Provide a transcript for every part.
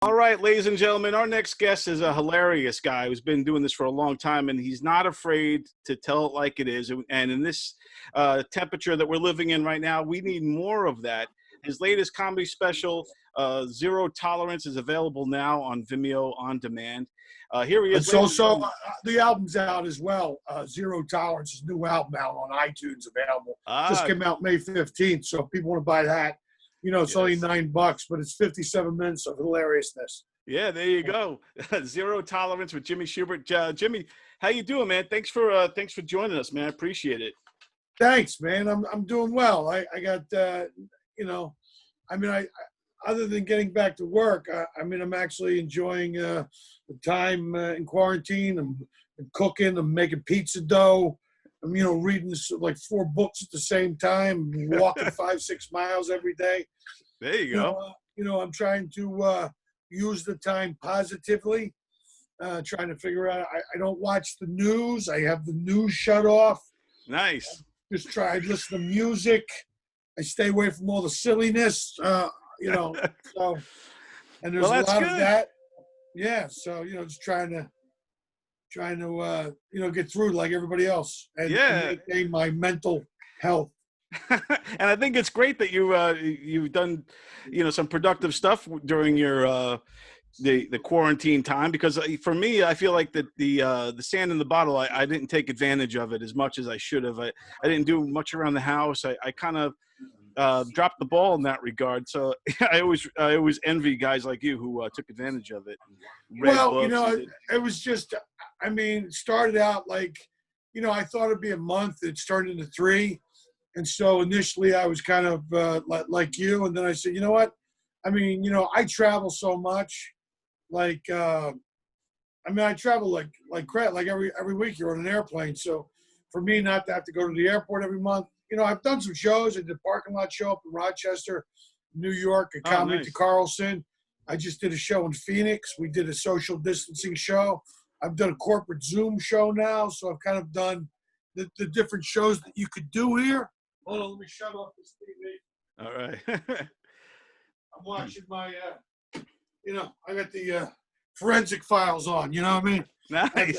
All right, ladies and gentlemen, our next guest is a hilarious guy who's been doing this for a long time, and he's not afraid to tell it like it is. And in this temperature that we're living in right now, we need more of that. His latest comedy special, Zero Tolerance, is available now on Vimeo on demand. Here he is. It's also the album's out as well. Zero Tolerance is new album out on iTunes available. Just came out May 15th, so if people want to buy that, you know, it's only $9, but it's 57 minutes of hilariousness. Yeah, there you go. Zero Tolerance with Jimmy Shubert. Jimmy, how you doing, man? Thanks for joining us, man. I appreciate it. Thanks, man. I'm doing well. I got you know, I mean, I other than getting back to work, I mean, I'm actually enjoying the time in quarantine. I'm cooking. I'm making pizza dough. I'm, you know, reading like 4 books at the same time, walking 5-6 miles every day. There you go. You know, I'm trying to use the time positively, trying to figure out. I don't watch the news. I have the news shut off. Nice. Just try to listen to music. I stay away from all the silliness, you know. So, and there's a lot of that. Yeah. So, you know, just trying to you know, get through like everybody else and maintain my mental health. And I think it's great that you've done, you know, some productive stuff during your the quarantine time, because for me, I feel like that the sand in the bottle, I didn't take advantage of it as much as I should have. I didn't do much around the house. I kind of dropped the ball in that regard. So I always envy guys like you who took advantage of it. Well, you know, it was just, I mean, it started out like, you know, I thought it'd be a month. It started into 3. And so initially I was kind of like you. And then I said, you know what? I mean, you know, I travel so much. Like, I mean, I travel like crap, like every week you're on an airplane. So for me not to have to go to the airport every month, you know, I've done some shows. I did a parking lot show up in Rochester, New York, a comedy to Carlson. I just did a show in Phoenix. We did a social distancing show. I've done a corporate Zoom show now. So I've kind of done the different shows that you could do here. Hold on, let me shut off this TV. All right. I'm watching my, you know, I got the forensic files on, you know what I mean? Nice.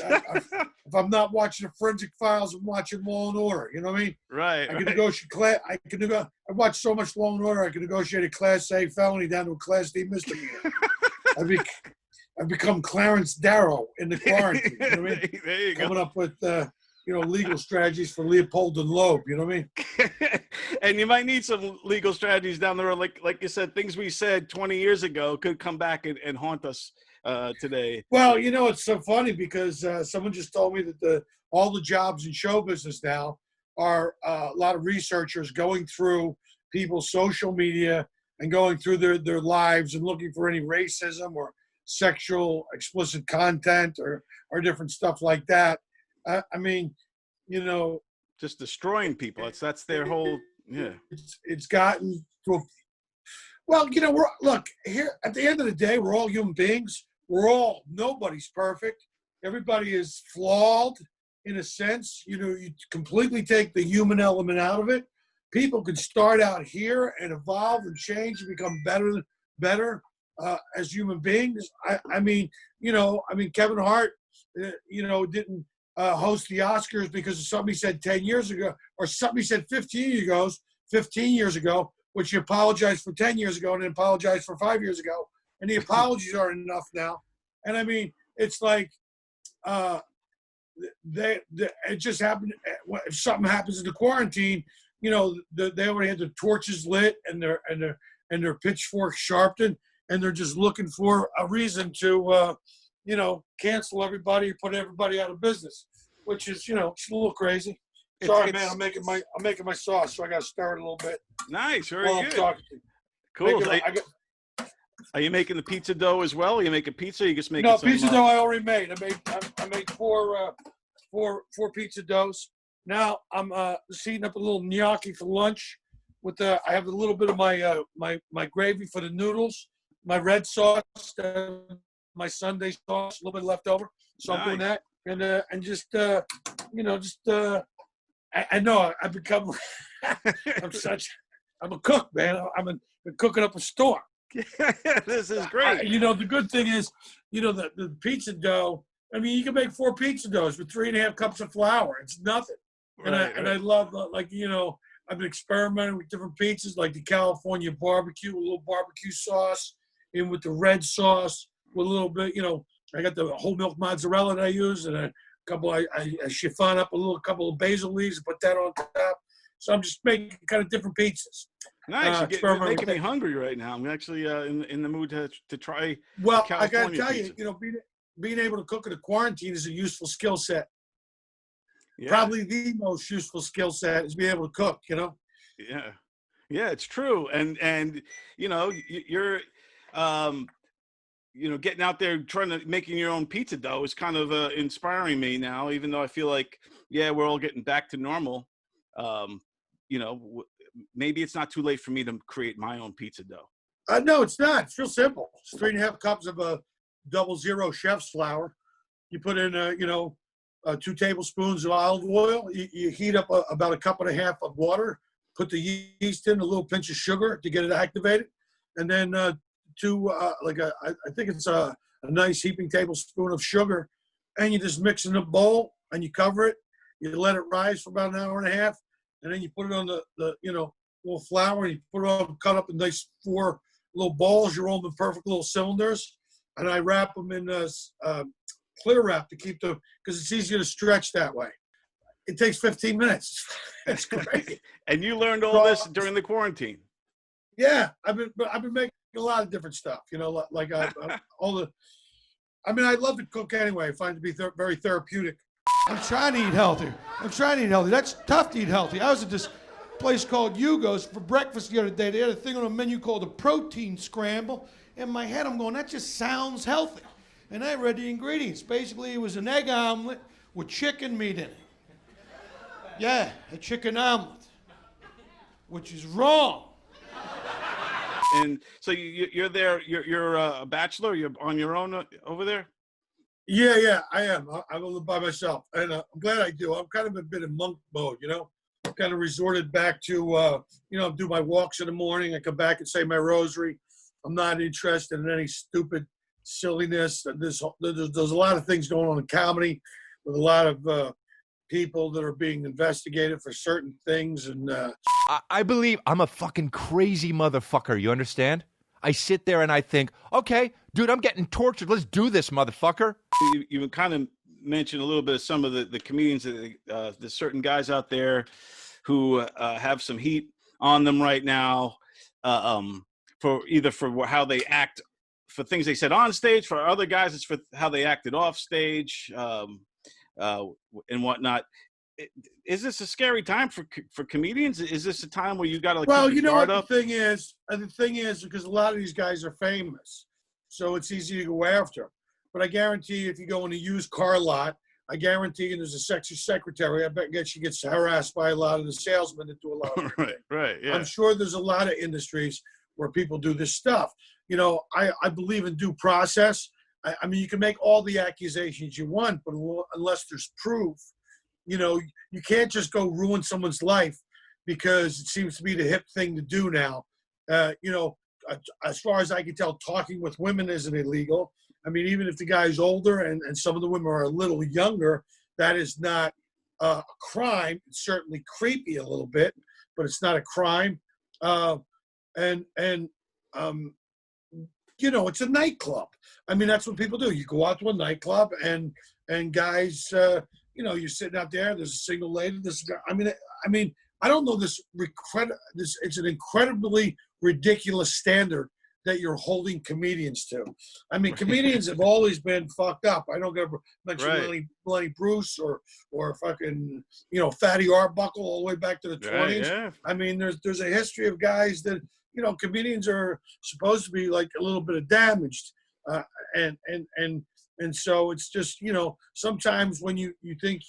If I'm not watching the forensic files, I'm watching Law and Order. You know what I mean? Right. I can negotiate. I watch so much Law and Order. I can negotiate a Class A felony down to a Class D misdemeanor. I've become Clarence Darrow in the quarantine. You know what I mean? There you go. Coming up with you know, legal strategies for Leopold and Loeb. You know what I mean? And you might need some legal strategies down the road. Like you said, things we said 20 years ago could come back and haunt us today. Well, you know, it's so funny because someone just told me that all the jobs in show business now are a lot of researchers going through people's social media and going through their lives and looking for any racism or sexual explicit content or different stuff like that. I mean, you know, just destroying people. That's their whole, yeah. It's gotten to well, you know, look, here at the end of the day, we're all human beings. Nobody's perfect. Everybody is flawed in a sense. You know, you completely take the human element out of it. People can start out here and evolve and change and become better as human beings. I mean, you know, Kevin Hart, you know, didn't host the Oscars because of something he said 10 years ago or something he said 15 years ago, which he apologized for 10 years ago and then apologized for 5 years ago. And the apologies aren't enough now. And I mean, it's like it just happened. If something happens in the quarantine, you know, they already had the torches lit and their pitchforks sharpened, and they're just looking for a reason to, you know, cancel everybody, put everybody out of business, which is, you know, it's a little crazy. Sorry, man, I'm making my sauce, so I got to stir it a little bit. Nice, very good. Cool. Are you making the pizza dough as well? Are you making pizza? Or you just making pizza dough I already made. I made four pizza doughs. Now I'm heating up a little gnocchi for lunch. I have a little bit of my gravy for the noodles, my red sauce, my Sunday sauce, a little bit left over. So I'm doing that, and just you know, just I know I've become I'm a cook, man. I've been cooking up a storm. This is great. You know, the good thing is, you know, the pizza dough. I mean, you can make 4 pizza doughs with 3.5 cups of flour. It's nothing. And I love, like, you know, I've been experimenting with different pizzas, like the California barbecue, a little barbecue sauce, in with the red sauce, with a little bit, you know, I got the whole milk mozzarella that I use, and a couple, I chiffon up a couple of basil leaves, put that on top. So I'm just making kind of different pizzas. Nice. You're making me hungry right now. I'm actually in the mood to try. Well, I got to tell you, you know, being able to cook in a quarantine is a useful skill set. Yeah. Probably the most useful skill set is being able to cook, you know? Yeah, it's true. And you know, you're, you know, getting out there making your own pizza dough is kind of inspiring me now, even though I feel like, yeah, we're all getting back to normal. You know, maybe it's not too late for me to create my own pizza dough. No, it's not. It's real simple. It's 3.5 cups of a 00 chef's flour. You put in, you know, 2 tablespoons of olive oil. You heat up about 1.5 cups of water. Put the yeast in, a little pinch of sugar to get it activated, and then I think it's a nice heaping tablespoon of sugar, and you just mix in a bowl and you cover it. You let it rise for about 1.5 hours, and then you put it on the you know, little flour, and you put it on, cut up in nice 4 little balls. You roll them in perfect little cylinders, and I wrap them in clear wrap to keep them, because it's easier to stretch that way. It takes 15 minutes. It's great. And you learned all this during the quarantine? Yeah, I've been making a lot of different stuff. You know, like all the. I mean, I love to cook anyway. I find it to be very therapeutic. I'm trying to eat healthy. That's tough to eat healthy. I was at this place called Hugo's for breakfast the other day. They had a thing on the menu called a protein scramble. In my head, I'm going, that just sounds healthy. And I read the ingredients. Basically, it was an egg omelet with chicken meat in it. Yeah, a chicken omelet, which is wrong. And so you're there. You're a bachelor. You're on your own over there. Yeah, I am. I live by myself, and I'm glad I do. I'm kind of a bit in monk mode, you know. I've kind of resorted back to, you know, do my walks in the morning. I come back and say my rosary. I'm not interested in any stupid silliness. There's a lot of things going on in comedy with a lot of people that are being investigated for certain things. And I believe I'm a fucking crazy motherfucker. You understand? I sit there and I think, okay, dude, I'm getting tortured. Let's do this, motherfucker. You kind of mentioned a little bit of some of the comedians, the certain guys out there who have some heat on them right now, for how they act, for things they said on stage. For other guys, it's for how they acted off stage, and whatnot. Is this a scary time for comedians? Is this a time where you got to keep your guard up? The thing is, because a lot of these guys are famous, so it's easy to go after them. But I guarantee if you go in a used car lot, I guarantee you there's a sexy secretary. I bet she gets harassed by a lot of the salesmen that do a lot of it. Right, yeah. I'm sure there's a lot of industries where people do this stuff. You know, I believe in due process. I mean, you can make all the accusations you want, but unless there's proof, you know, you can't just go ruin someone's life because it seems to be the hip thing to do now. You know, as far as I can tell, talking with women isn't illegal. I mean, even if the guy's older and some of the women are a little younger, that is not a crime. It's certainly creepy a little bit, but it's not a crime. You know, it's a nightclub. I mean, that's what people do. You go out to a nightclub and guys, you know, you're sitting out there. There's a single lady. I mean, I don't know this. It's an incredibly ridiculous standard that you're holding comedians to. I mean, comedians have always been fucked up. I don't ever mention Lenny Bruce or fucking, you know, Fatty Arbuckle all the way back to the 20s. Yeah. I mean, there's a history of guys that, you know, comedians are supposed to be like a little bit of damaged, and so it's just, you know, sometimes when you think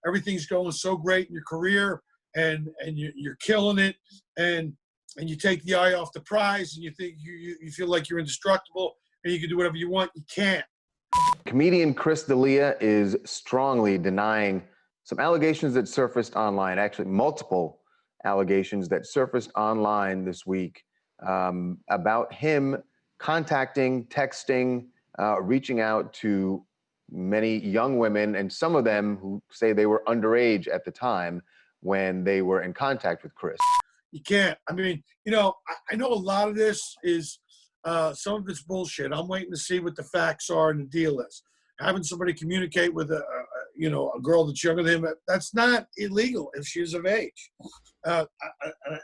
everything's going so great in your career and you're killing it and you take the eye off the prize and you think you feel like you're indestructible and you can do whatever you want, you can't. Comedian Chris D'Elia is strongly denying some allegations that surfaced online, actually multiple allegations that surfaced online this week about him contacting, texting, reaching out to many young women, and some of them who say they were underage at the time when they were in contact with Chris. You can't. I mean, you know, I know a lot of this is, some of it's bullshit. I'm waiting to see what the facts are and the deal is. Having somebody communicate with a girl that's younger than him, that's not illegal if she's of age.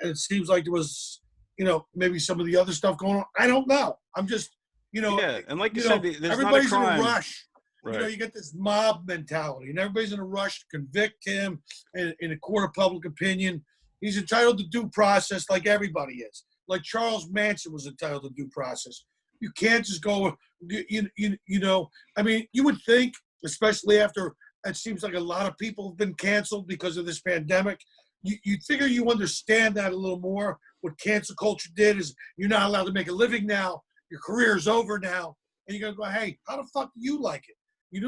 It seems like there was, you know, maybe some of the other stuff going on. I don't know. I'm just, you know. Yeah, and like you said, there's everybody's not a crime. in a rush. Right. You know, you get this mob mentality, and everybody's in a rush to convict him in a court of public opinion. He's entitled to due process like everybody is. Like Charles Manson was entitled to due process. You can't just go, you know, I mean, you would think, especially after it seems like a lot of people have been canceled because of this pandemic, you figure you understand that a little more. What cancel culture did is you're not allowed to make a living now. Your career is over now. And you're going to go, hey, how the fuck do you like it? The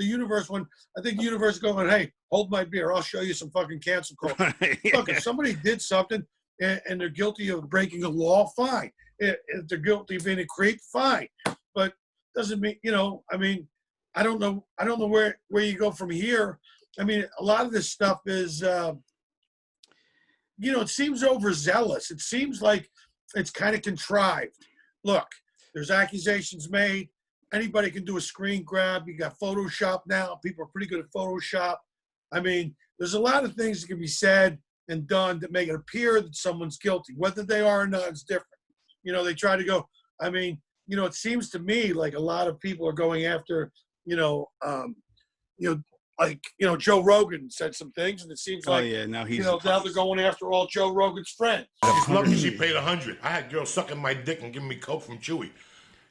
universe, when I think the universe is going, hey, hold my beer. I'll show you some fucking cancel culture. Yeah. Look, if somebody did something and they're guilty of breaking a law, fine. If they're guilty of being a creep, fine. But doesn't mean, you know, I mean, I don't know where you go from here. I mean, a lot of this stuff is, you know, it seems overzealous. It seems like it's kind of contrived. Look, there's accusations made. Anybody can do a screen grab. You got Photoshop now. People are pretty good at Photoshop. I mean, there's a lot of things that can be said and done that make it appear that someone's guilty. Whether they are or not is different. You know, they try to go, I mean, you know, it seems to me like a lot of people are going after, like, you know, Joe Rogan said some things, and it seems like, now he's, you know, now they're going after all Joe Rogan's friends. She's lucky she paid $100. I had girls sucking my dick and giving me coke from Chewy.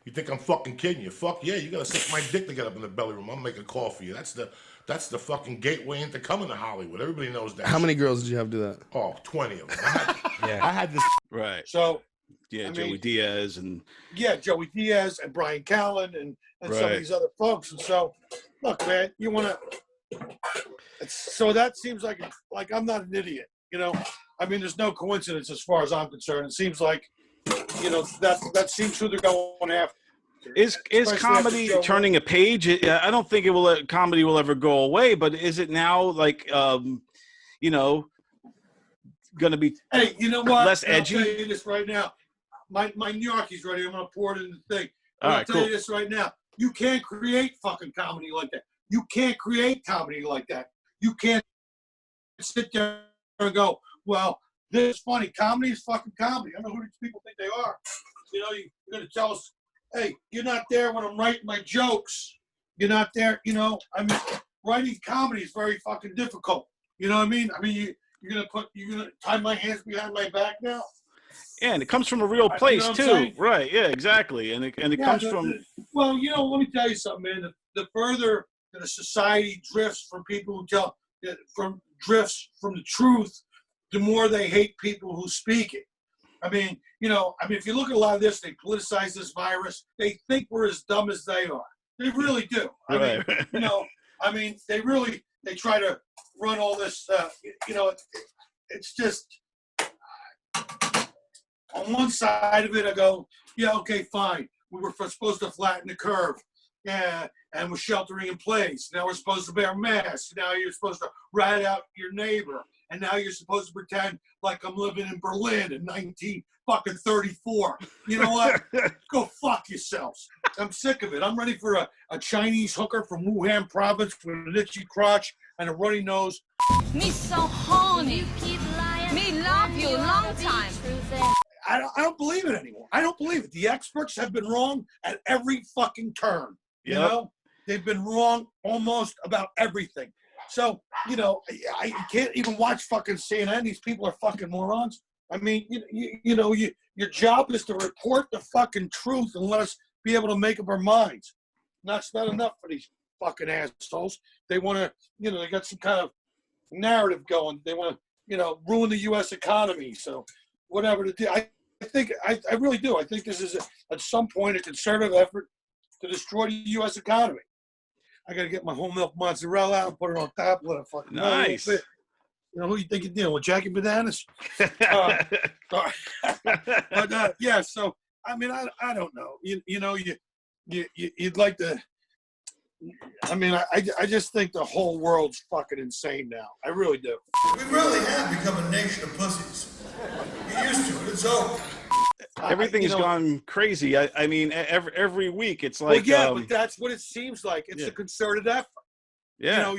You think I'm fucking kidding you? Fuck yeah, you gotta suck my dick to get up in the belly room. I'll make a call for you. That's the fucking gateway into coming to Hollywood. Everybody knows that. How many girls did you have do that? Oh, 20 of them. I had this. right. So, Yeah, I Joey mean, Diaz and Joey Diaz and Brian Callen and some of Right. these other folks. And so, look, man, you want to. So that seems like I'm not an idiot, you know. I mean, there's no coincidence as far as I'm concerned. It seems like, you know, that seems who they're going after. Is Especially comedy after Joe turning a page? I don't think comedy will ever go away, but is it now like you know, going to be Hey, you know what? less And edgy? I'll tell you this right now. My gnocchi's ready. I'm gonna pour it in the thing. All I'll right, tell cool. you this right now. You can't create fucking comedy like that. You can't create comedy like that. You can't sit there and go, well, this is funny. Comedy is fucking comedy. I don't know who these people think they are. You know, you're gonna tell us, hey, you're not there when I'm writing my jokes. You're not there, you know. I mean, writing comedy is very fucking difficult. You know what I mean? I mean, you're gonna tie my hands behind my back now? Yeah, and it comes from a real You know place what I'm too, saying? right? Yeah, exactly. And it comes from Well, you know, let me tell you something, man. The further that a society drifts from people who drifts from the truth, the more they hate people who speak it. I mean, you know, if you look at a lot of this, they politicize this virus. They think we're as dumb as they are. They really do. I mean, you know, they try to run all this, you know, it's just, on one side of it, I go, yeah, okay, fine. We were supposed to flatten the curve. Yeah, and we're sheltering in place. Now we're supposed to wear masks. Now you're supposed to rat out your neighbor. And now you're supposed to pretend like I'm living in Berlin in 1934. You know what? Go fuck yourselves. I'm sick of it. I'm ready for a Chinese hooker from Wuhan province with an itchy crotch and a runny nose. Me so horny. Me love you long time. I don't believe it anymore. I don't believe it. The experts have been wrong at every fucking turn. You know? They've been wrong almost about everything. So, you know, I can't even watch fucking CNN. These people are fucking morons. I mean, you know, your job is to report the fucking truth and let us be able to make up our minds. And that's not enough for these fucking assholes. They want to, you know, they got some kind of narrative going. They want to, you know, ruin the U.S. economy. So whatever to do. I think, I really do. I think this is, at some point, a concerted effort to destroy the U.S. economy. I got to get my whole milk mozzarella out and put it on top. Let it fucking nice. You know who you think you're dealing with, Jackie Bananas? But yeah, so I mean, I don't know. You'd like to. I mean, I just think the whole world's fucking insane now. I really do. We really have become a nation of pussies. Get used to it. It's over. Everything has gone crazy. I mean, every week it's like. Well, yeah, but that's what it seems like. It's a concerted effort. Yeah.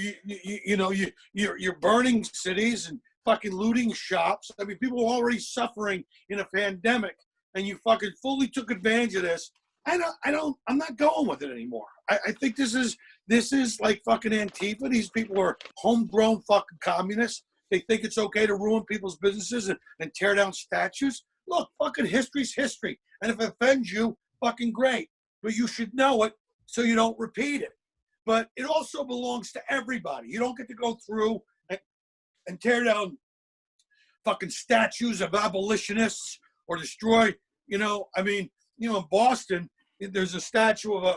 You're burning cities and fucking looting shops. I mean, people are already suffering in a pandemic, and you fucking fully took advantage of this. I'm not going with it anymore. I think this is like fucking Antifa. These people are homegrown fucking communists. They think it's okay to ruin people's businesses and tear down statues. Look, fucking history's history. And if it offends you, fucking great. But you should know it so you don't repeat it. But it also belongs to everybody. You don't get to go through and tear down fucking statues of abolitionists or destroy, in Boston, there's a statue of an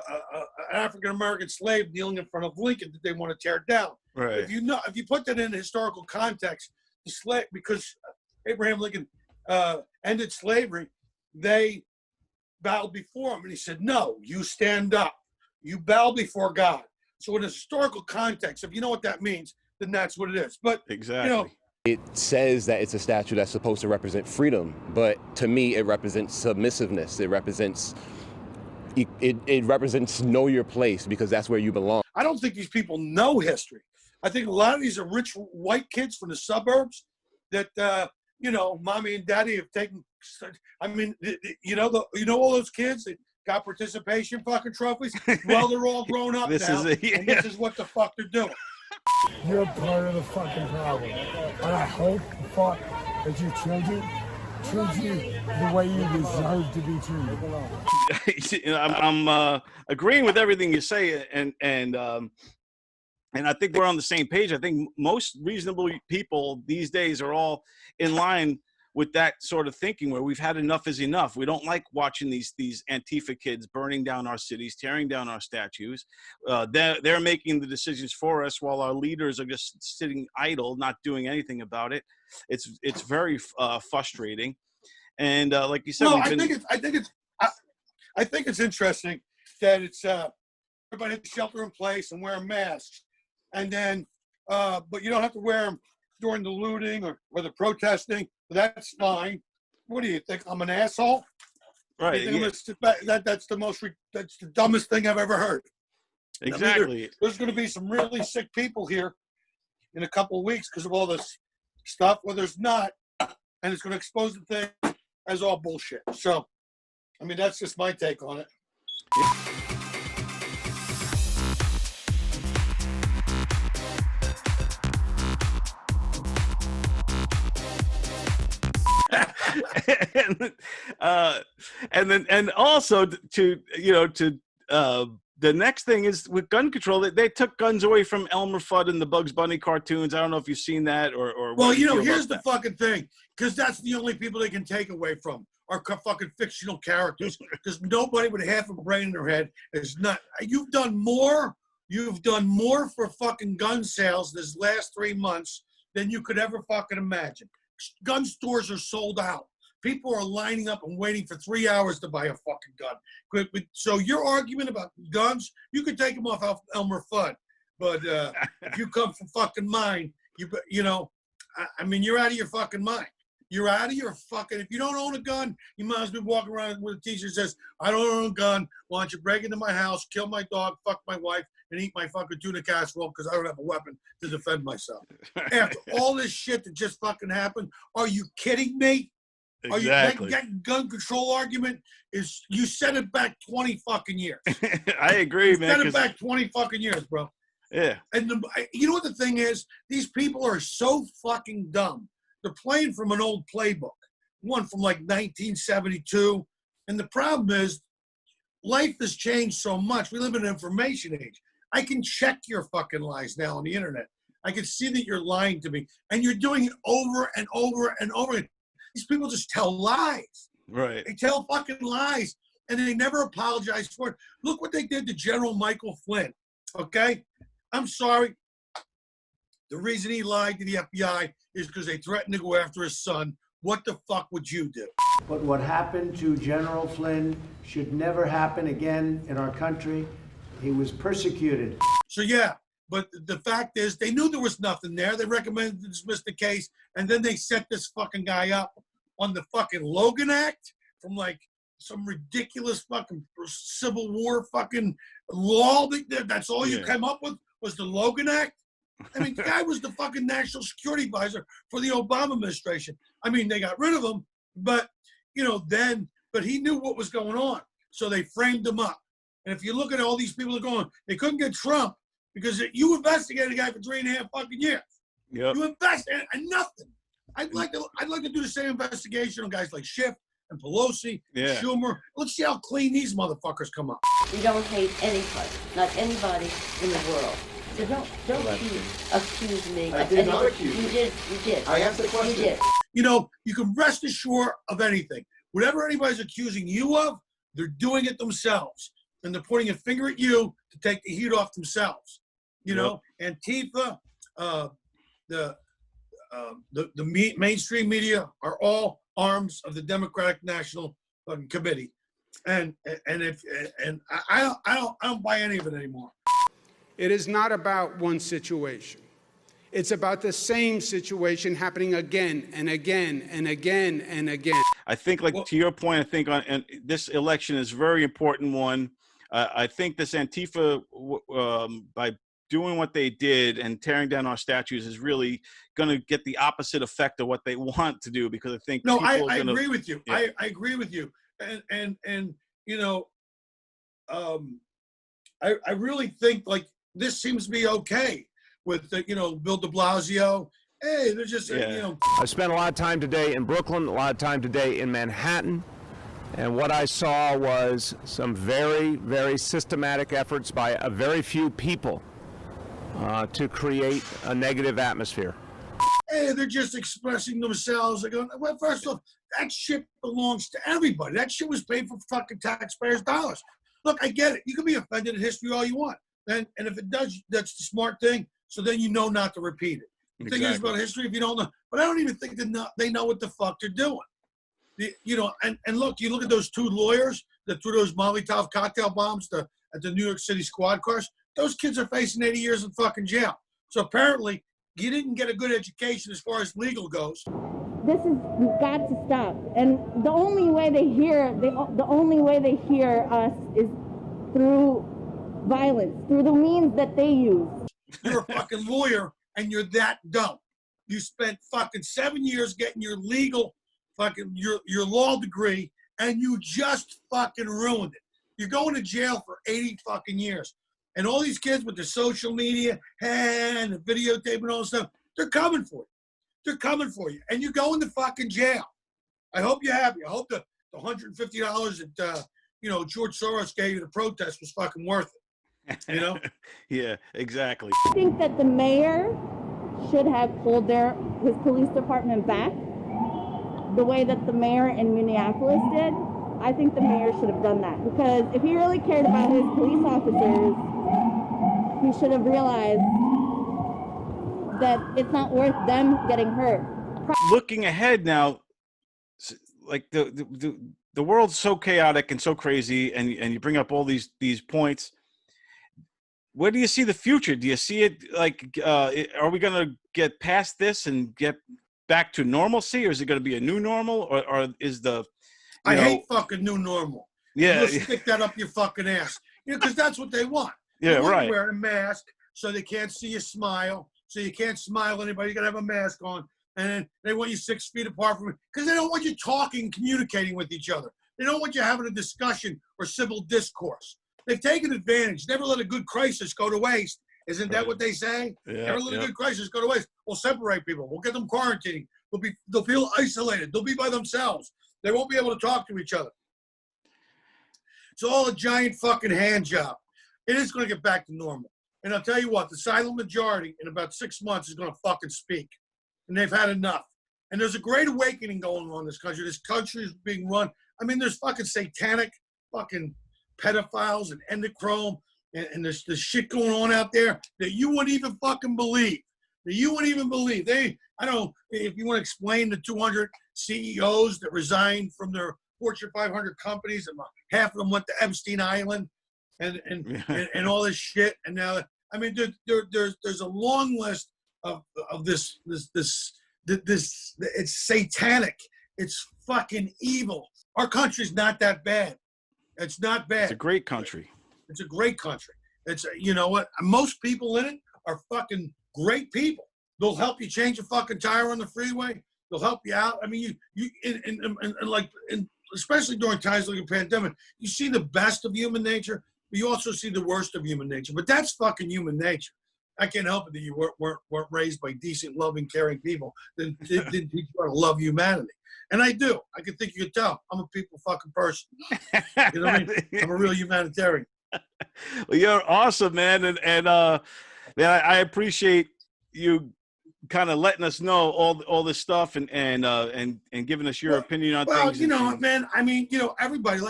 African-American slave kneeling in front of Lincoln that they want to tear down. Right. If you put that in historical context, because Abraham Lincoln ended slavery, they bowed before him, and he said, "No, you stand up. You bow before God." So in a historical context, if you know what that means, then that's what it is. But exactly. It says that it's a statue that's supposed to represent freedom, but to me, it represents submissiveness. It represents know your place, because that's where you belong. I don't think these people know history. I think a lot of these are rich white kids from the suburbs that, mommy and daddy have taken. I mean, all those kids that got participation fucking trophies? Well, they're all grown up now, and this is what the fuck they're doing. You're part of the fucking problem. And I hope the fuck that your children treat you the way you deserve to be treated. I'm agreeing with everything you say, and I think we're on the same page. I think most reasonable people these days are all in line with that sort of thinking, where we've had enough is enough. We don't like watching these Antifa kids burning down our cities, tearing down our statues. They're making the decisions for us, while our leaders are just sitting idle, not doing anything about it. It's very frustrating. And like you said, I think it's interesting that it's everybody has to shelter in place and wear masks, and then but you don't have to wear them during the looting or the protesting. That's fine. What do you think? I'm an asshole? Right. That's the dumbest thing I've ever heard. Exactly. I mean, there's going to be some really sick people here in a couple of weeks because of all this stuff. Well, there's not, and it's going to expose the thing as all bullshit. So, I mean, that's just my take on it. and also to the next thing is with gun control. They took guns away from Elmer Fudd and the Bugs Bunny cartoons. I don't know if you've seen that or. Well, here's the fucking thing, because that's the only people they can take away from are fucking fictional characters. Because nobody with half a brain in their head is not. You've done more for fucking gun sales this last 3 months than you could ever fucking imagine. Gun stores are sold out. People are lining up and waiting for 3 hours to buy a fucking gun. So your argument about guns, you could take them off Elmer Fudd, but if you come from fucking mine, you're out of your fucking mind. You're out of your fucking. If you don't own a gun, you might as well be walking around with a T-shirt that says, "I don't own a gun. Why don't you break into my house, kill my dog, fuck my wife, and eat my fucking tuna casserole because I don't have a weapon to defend myself." After all this shit that just fucking happened, are you kidding me? Exactly. That gun control argument is, you set it back 20 fucking years. I agree, man. Set it back 20 fucking years, bro. Yeah. And you know what the thing is? These people are so fucking dumb. They're playing from an old playbook, one from like 1972. And the problem is, life has changed so much. We live in an information age. I can check your fucking lies now on the internet. I can see that you're lying to me, and you're doing it over and over and over again. These people just tell lies. Right. They tell fucking lies, and they never apologize for it. Look what they did to General Michael Flynn, okay? I'm sorry. The reason he lied to the FBI is because they threatened to go after his son. What the fuck would you do? But what happened to General Flynn should never happen again in our country. He was persecuted. So yeah, but the fact is they knew there was nothing there. They recommended to dismiss the case, and then they set this fucking guy up on the fucking Logan Act from like some ridiculous fucking Civil War fucking law. That's all you came up with was the Logan Act? I mean, the guy was the fucking national security advisor for the Obama administration. I mean, they got rid of him, but, you know, but he knew what was going on. So they framed him up. And if you look at all these people that are going, they couldn't get Trump because you investigated a guy for 3.5 fucking years. Yep. You investigated and nothing. I'd like to do the same investigation on guys like Schiff and Pelosi, and Schumer. Let's see how clean these motherfuckers come up. We don't hate anybody, not anybody in the world. So don't accuse me. I did not accuse you. You did. I asked the question. You did. You know, you can rest assured of anything. Whatever anybody's accusing you of, they're doing it themselves. And they're pointing a finger at you to take the heat off themselves. You know, Antifa, the mainstream media are all arms of the Democratic National Committee. And I don't buy any of it anymore. It is not about one situation. It's about the same situation happening again and again and again and again. I think, like, to your point, I think and this election is a very important one. I think this Antifa, by doing what they did and tearing down our statues, is really going to get the opposite effect of what they want to do, because I think I agree with you. Yeah. I agree with you. And you know, I really think, like, this seems to be okay with Bill de Blasio. Hey, they're just you know. I spent a lot of time today in Brooklyn, a lot of time today in Manhattan, and what I saw was some very, very systematic efforts by a very few people to create a negative atmosphere. Hey, they're just expressing themselves. They're going, well, first off, that shit belongs to everybody. That shit was paid for fucking taxpayers' dollars. Look, I get it. You can be offended at history all you want. And if it does, that's the smart thing. So then you know not to repeat it. The thing is about history, if you don't know, but I don't even think they know what the fuck they're doing. And look, you look at those two lawyers that threw those Molotov cocktail bombs at the New York City squad cars. Those kids are facing 80 years in fucking jail. So apparently, you didn't get a good education as far as legal goes. This is got to stop. And the only way they hear us is through violence, through the means that they use. You're a fucking lawyer and you're that dumb. You spent fucking 7 years getting your legal your law degree, and you just fucking ruined it. You're going to jail for 80 fucking years. And all these kids with the social media and the videotape and all this stuff, they're coming for you. They're coming for you. And you're going to fucking jail. I hope you're happy. I hope the $150 that George Soros gave you to protest was fucking worth it. You know? Yeah, exactly. I think that the mayor should have pulled his police department back the way that the mayor in Minneapolis did. I think the mayor should have done that, because if he really cared about his police officers, he should have realized that it's not worth them getting hurt. Looking ahead now, like the world's so chaotic and so crazy, and you bring up all these points. Where do you see the future? Do you see it like, are we going to get past this and get back to normalcy, or is it going to be a new normal, or is the... I hate fucking new normal. Yeah. You stick that up your fucking ass. Because that's what they want. Yeah, they want right. You wearing a mask so they can't see you smile. So you can't smile at anybody. You got to have a mask on. And they want you 6 feet apart from it. Because they don't want you talking, communicating with each other. They don't want you having a discussion or civil discourse. They've taken advantage. Never let a good crisis go to waste. Isn't that what they say? Yeah, Never let a good crisis go to waste. We'll separate people. We'll get them quarantining. They'll feel isolated. They'll be by themselves. They won't be able to talk to each other. It's all a giant fucking hand job. It is going to get back to normal. And I'll tell you what, the silent majority in about 6 months is going to fucking speak. And they've had enough. And there's a great awakening going on in this country. This country is being run. I mean, there's fucking satanic fucking pedophiles and endochrome and there's shit going on out there that you wouldn't even fucking believe. that you wouldn't even believe. I don't know if you want to explain the 200 CEOs that resigned from their Fortune 500 companies, and half of them went to Epstein Island, and all this shit. And now, I mean, there's a long list of this. It's satanic. It's fucking evil. Our country's not that bad. It's not bad. It's a great country. It's a great country. It's, you know what? Most people in it are fucking great people. They'll help you change a fucking tire on the freeway. They'll help you out. I mean, especially during times like a pandemic, you see the best of human nature, but you also see the worst of human nature. But that's fucking human nature. I can't help it that you weren't raised by decent, loving, caring people that didn't teach you how to love humanity. And I do. I can think you could tell. I'm a people fucking person. You know what I mean? I'm a real humanitarian. Well, you're awesome, man, and I appreciate you kind of letting us know all this stuff and giving us your opinion on things. Well, you know, man, I mean, you know, everybody,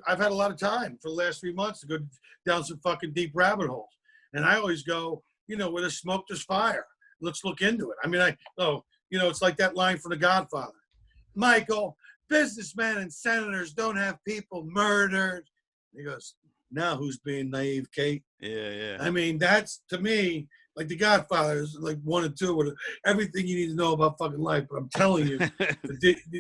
I've had a lot of time for the last 3 months to go down some fucking deep rabbit holes. And I always go, you know, where there's smoke, there's fire. Let's look into it. I mean, it's like that line from The Godfather. Michael, businessmen and senators don't have people murdered. He goes, now who's being naive, Kate? Yeah. I mean, that's, to me, like The Godfather is like 1 and 2 with everything you need to know about fucking life. But I'm telling you,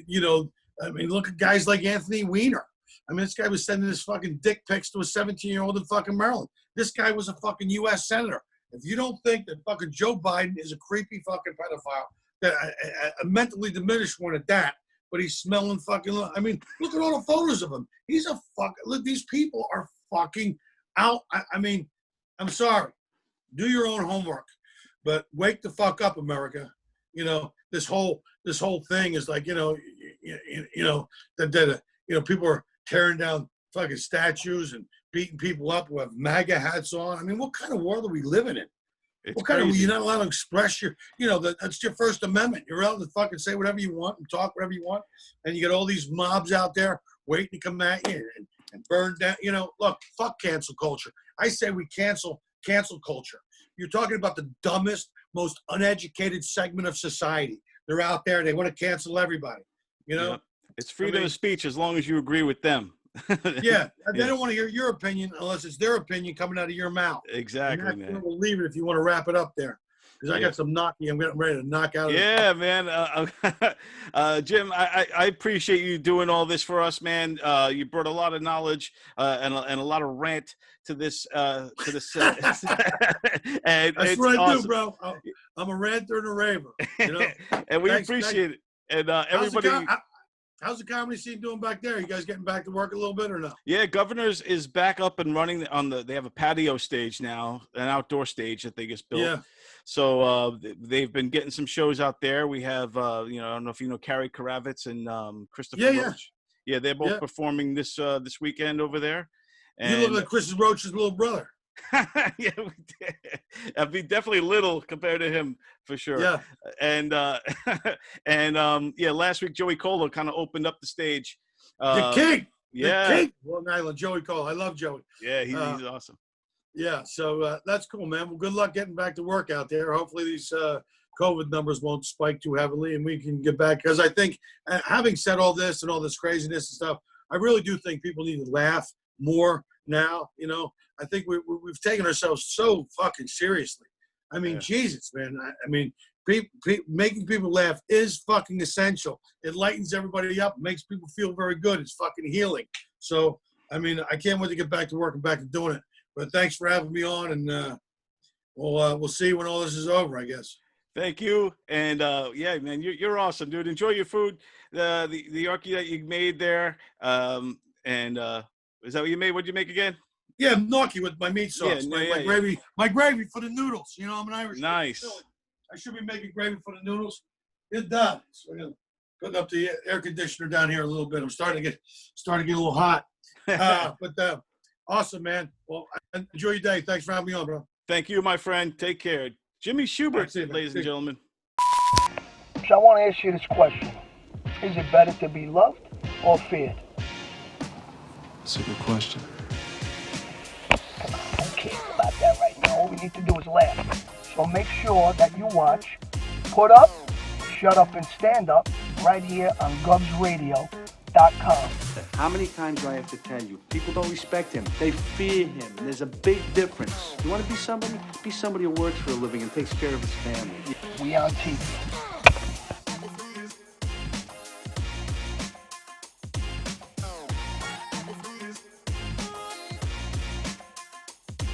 you know, I mean, look at guys like Anthony Weiner. I mean, this guy was sending his fucking dick pics to a 17-year-old in fucking Maryland. This guy was a fucking U.S. senator. If you don't think that fucking Joe Biden is a creepy fucking pedophile, that a mentally diminished one at that, but he's smelling fucking, I mean, look at all the photos of him. He's a fucking, look, these people are fucking out. I mean, I'm sorry. Do your own homework, but wake the fuck up, America. You know, this whole thing is like, you know, people are tearing down fucking statues and beating people up who have MAGA hats on. I mean, what kind of world are we living in? What kind of, you're not allowed to express your, you know, that's your First Amendment. You're allowed to fucking say whatever you want and talk whatever you want. And you get all these mobs out there waiting to come at you and burn down. You know, look, fuck cancel culture. I say we cancel culture. You're talking about the dumbest, most uneducated segment of society. They're out there. They want to cancel everybody. You know, it's freedom of speech as long as you agree with them. Yeah, they don't want to hear your opinion unless it's their opinion coming out of your mouth. Exactly, man. We'll leave it if you want to wrap it up there, because I got some knocking. I'm getting ready to knock out. Yeah, man. Jim, I appreciate you doing all this for us, man. You brought a lot of knowledge and a lot of rant to this. And that's what I do, bro. I'm a ranter and a raver. You know, and we appreciate it. And everybody. How's the comedy scene doing back there? You guys getting back to work a little bit or no? Yeah, Governor's is back up and running they have a patio stage now, an outdoor stage that they just built. Yeah. So they've been getting some shows out there. We have, I don't know if you know Carrie Kravitz and Christopher Roach. Yeah, they're both performing this weekend over there. And you look like Chris Roach's little brother. Yeah, we did. I'd be definitely little compared to him for sure. Yeah. And last week Joey Cola kind of opened up the stage. The king. Yeah. The king. Long Island, Joey Cola. I love Joey. Yeah, he's awesome. Yeah, so that's cool, man. Well, good luck getting back to work out there. Hopefully these COVID numbers won't spike too heavily and we can get back. Because I think, having said all this and all this craziness and stuff, I really do think people need to laugh more now. You know, I think we've taken ourselves so fucking seriously. I mean, Jesus, man. I mean, making people laugh is fucking essential. It lightens everybody up, makes people feel very good. It's fucking healing. So, I mean, I can't wait to get back to work and back to doing it. But thanks for having me on, and we'll see when all this is over, I guess. Thank you, and yeah, man, you're awesome, dude. Enjoy your food, the arky that you made there, and is that what you made? What'd you make again? Yeah, gnocchi with my meat sauce, my gravy, my gravy for the noodles. You know, I'm an Irish. Nice. I should be making gravy for the noodles. It's done. So I'm gonna put up the air conditioner down here a little bit. I'm starting to get a little hot. But awesome, man. Well, enjoy your day. Thanks for having me on, bro. Thank you, my friend. Take care. Jimmy Shubert, ladies and gentlemen. So I want to ask you this question. Is it better to be loved or feared? That's a good question. Come on, I don't care about that right now. All we need to do is laugh. So make sure that you watch Put Up, Shut Up, and Stand Up right here on GubsRadio.com. How many times do I have to tell you? People don't respect him. They fear him. There's a big difference. You want to be somebody? Be somebody who works for a living and takes care of his family. We on TV.